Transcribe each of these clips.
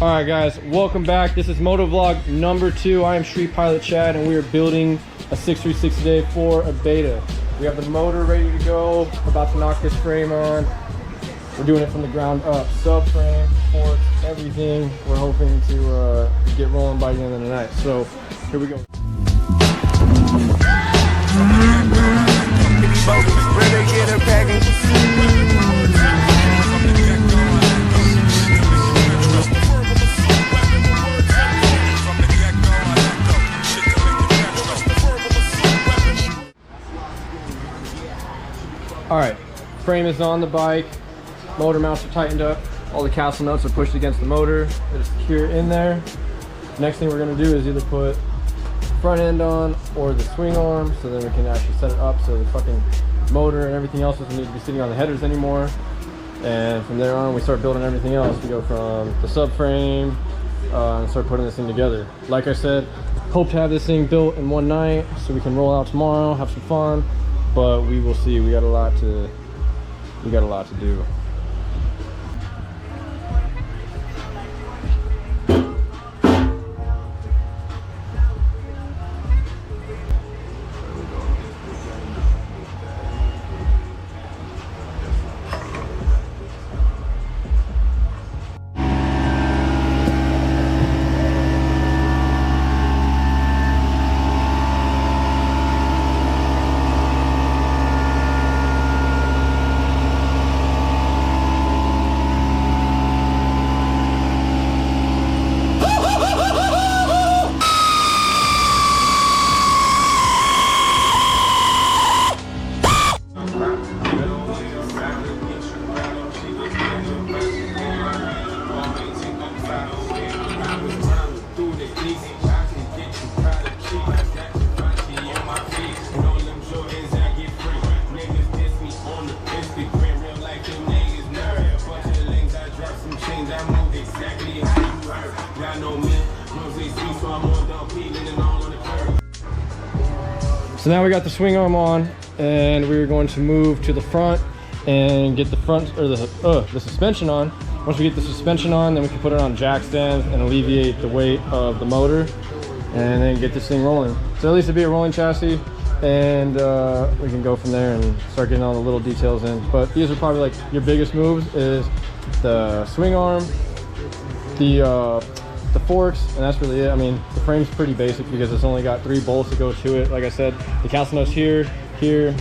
All right, guys, welcome back. This is Motovlog number 2. I am Street Pilot Chad, and we are building a 636 today for a beta. We have the motor ready to go, about to knock this frame on. We're doing it from the ground up, subframe, forks, everything. We're hoping to get rolling by the end of the night. So here we go. All right, frame is on the bike, motor mounts are tightened up, all the castle nuts are pushed against the motor, it's secure in there. Next thing we're gonna do is either put front end on or the swing arm, so then we can actually set it up so the fucking motor and everything else doesn't need to be sitting on the headers anymore. And from there on, we start building everything else. We go from the subframe and start putting this thing together. Like I said, hope to have this thing built in one night so we can roll out tomorrow, have some fun. But we will see. We got a lot to do. So now we got the swing arm on, and we're going to move to the front and get the front or the suspension on. Once we get the suspension on, then we can put it on jack stands and alleviate the weight of the motor, and then get this thing rolling. So at least it'll be a rolling chassis, and we can go from there and start getting all the little details in. But these are probably like your biggest moves: is the swing arm, the forks, and that's really it. I mean, the frame's pretty basic because it's only got 3 bolts to go to it. Like I said, the castle nuts here, and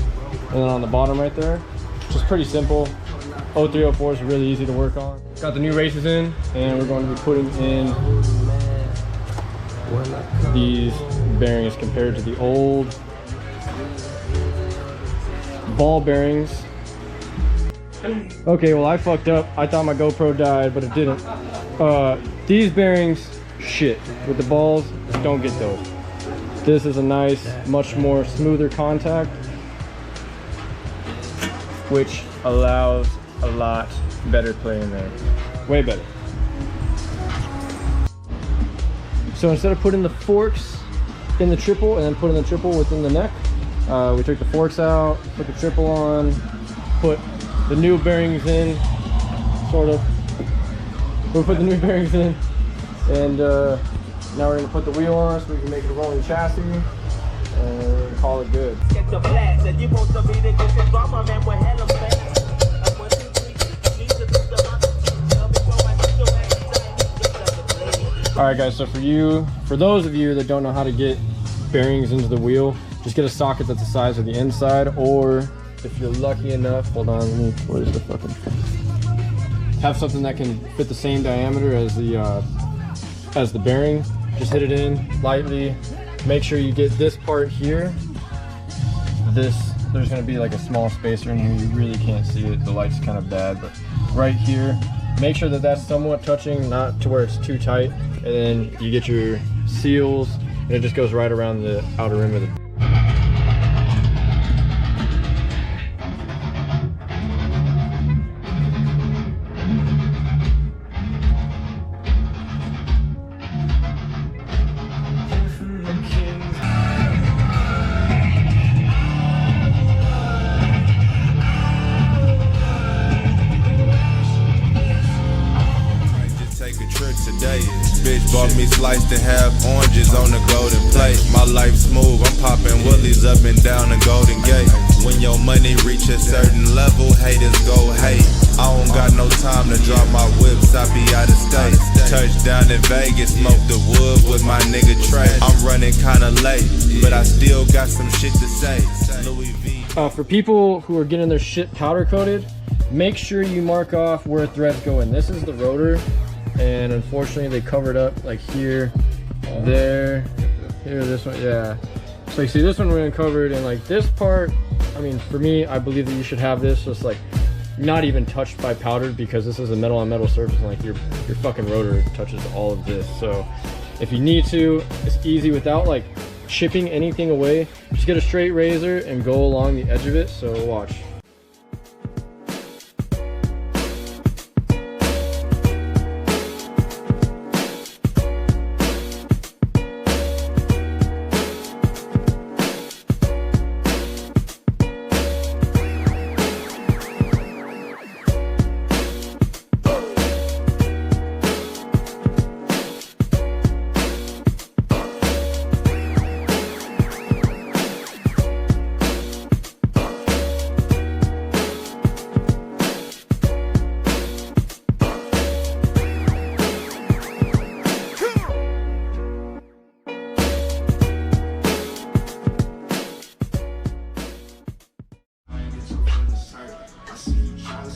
then on the bottom right there. Just pretty simple. 0304 is really easy to work on. Got the new races in, and we're going to be putting in these bearings compared to the old ball bearings. Okay, well, I fucked up. I thought my GoPro died, but it didn't. These bearings, shit. With the balls, don't get those. This is a nice, much more smoother contact, which allows a lot better play in there. Way better. So instead of putting the forks in the triple and then putting the triple within the neck, we took the forks out, put the triple on, put the new bearings in, sort of. We'll put the new bearings in, and now we're gonna put the wheel on so we can make it a rolling chassis and call it good. All right, guys, so for those of you that don't know how to get bearings into the wheel, just get a socket that's the size of the inside, or if you're lucky enough, hold on, where's the fucking, have something that can fit the same diameter as the bearing. Just hit it in lightly. Make sure you get this part here. There's gonna be like a small spacer in here. You really can't see it. The light's kind of bad, but right here, make sure that that's somewhat touching, not to where it's too tight. And then you get your seals, and it just goes right around the outer rim of the. a trick today. Bitch bought me sliced and half oranges on the golden plate. My life smooth, I'm popping willies up and down the Golden Gate. When your money reach a certain level, haters go hate. I don't got no time to drop my whips, I be out of state. Touchdown in Vegas, smoke the wood with my nigga Trey. I'm running kinda late, but I still got some shit to say. Louis V. For people who are getting their shit powder coated, make sure you mark off where threads go in. This is the rotor, and unfortunately they covered up like here, there, here, this one, yeah. So you see this one went covered, and like this part, I mean, for me, I believe that you should have this just like not even touched by powder, because this is a metal on metal surface, and like your fucking rotor touches all of this. So if you need to, it's easy without like chipping anything away. Just get a straight razor and go along the edge of it. So watch.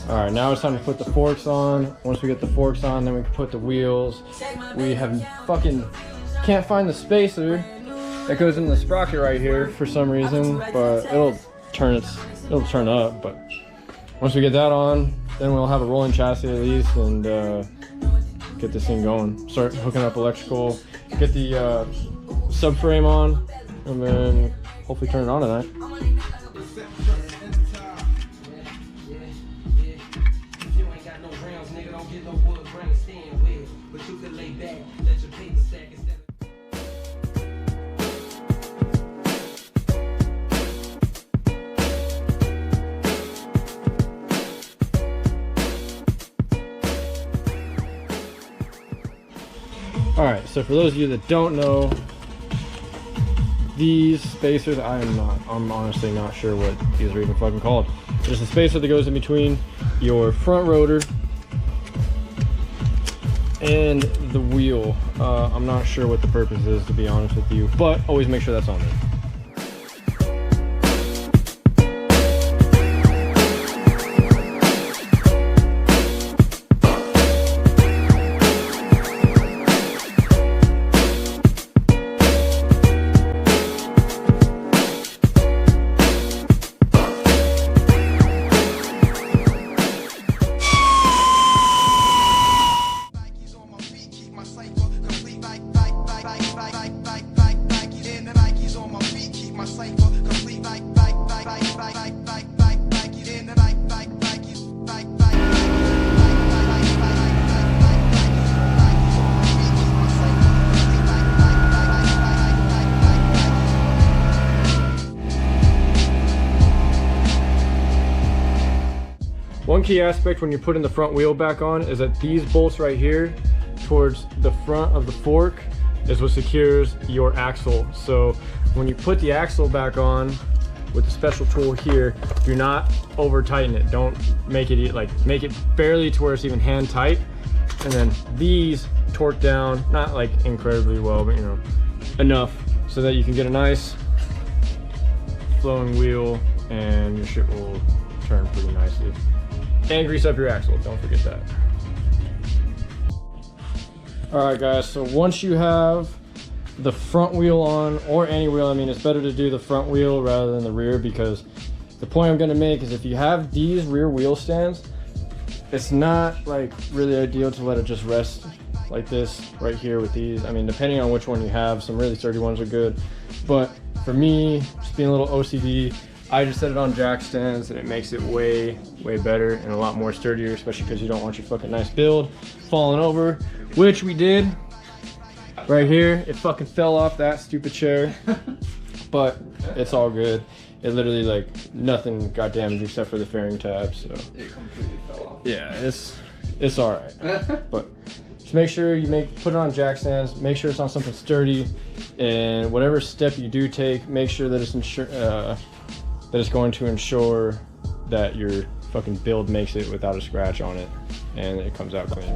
All right, now it's time to put the forks on. Once we get the forks on, then we can put the wheels. We have fucking can't find the spacer that goes in the sprocket right here for some reason, but it'll turn up. But once we get that on, then we'll have a rolling chassis at least, and get this thing going. Start hooking up electrical, get the subframe on, and then hopefully turn it on tonight. All right, so for those of you that don't know, these spacers, I'm honestly not sure what these are even fucking called. There's a spacer that goes in between your front rotor and the wheel. I'm not sure what the purpose is, to be honest with you, but always make sure that's on there. One key aspect when you're putting the front wheel back on is that these bolts right here towards the front of the fork is what secures your axle. So when you put the axle back on with the special tool here, do not over tighten it. Don't make it make it barely to where it's even hand tight. And then these torque down, not like incredibly well, but you know, enough so that you can get a nice flowing wheel and your shit will turn pretty nicely. And grease up your axle, don't forget that. All right guys, so once you have the front wheel on, or any wheel, I mean, it's better to do the front wheel rather than the rear, because the point I'm gonna make is if you have these rear wheel stands, it's not like really ideal to let it just rest like this right here with these. I mean, depending on which one you have, some really sturdy ones are good, but for me, just being a little OCD, I just set it on jack stands, and it makes it way better and a lot more sturdier, especially because you don't want your fucking nice build falling over, which we did right here. It fucking fell off that stupid chair, but it's all good. It literally, like, nothing got damaged except for the fairing tab, so. It completely fell off. Yeah, it's all right. But just just make sure you put it on jack stands, make sure it's on something sturdy, and whatever step you do take, make sure that it's going to ensure that your fucking build makes it without a scratch on it and it comes out clean.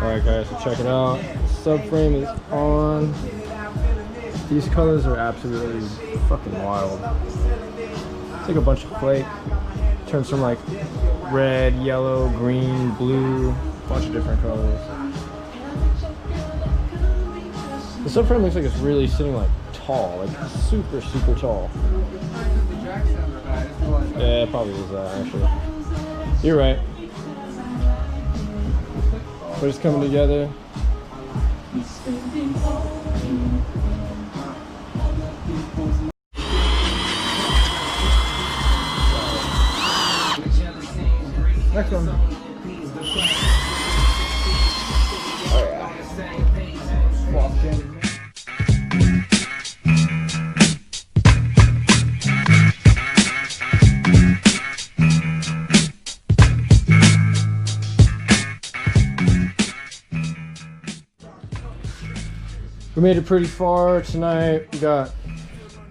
Alright guys, so check it out. Subframe is on. These colors are absolutely fucking wild. It's like a bunch of flake. Turns from like red, yellow, green, blue, a bunch of different colors. The subframe looks like it's really sitting like tall, like super, super tall. Yeah, it probably is that actually. You're right. But it's coming together. Next one. Oh yeah. Walk in. We made it pretty far tonight. We got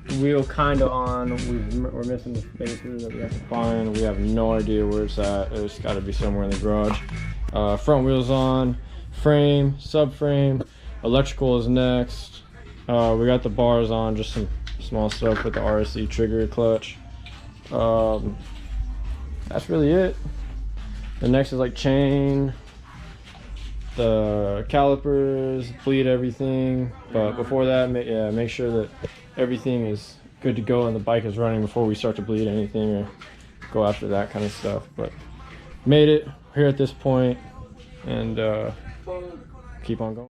the wheel kind of on. We're missing the spacer that we have to find. We have no idea where it's at. It's got to be somewhere in the garage. Front wheel's on. Frame, subframe. Electrical is next. We got the bars on. Just some small stuff with the RSC trigger clutch. That's really it. The next is like chain, the calipers, bleed everything, but before that, make sure that everything is good to go and the bike is running before we start to bleed anything or go after that kind of stuff. But made it here at this point, and keep on going.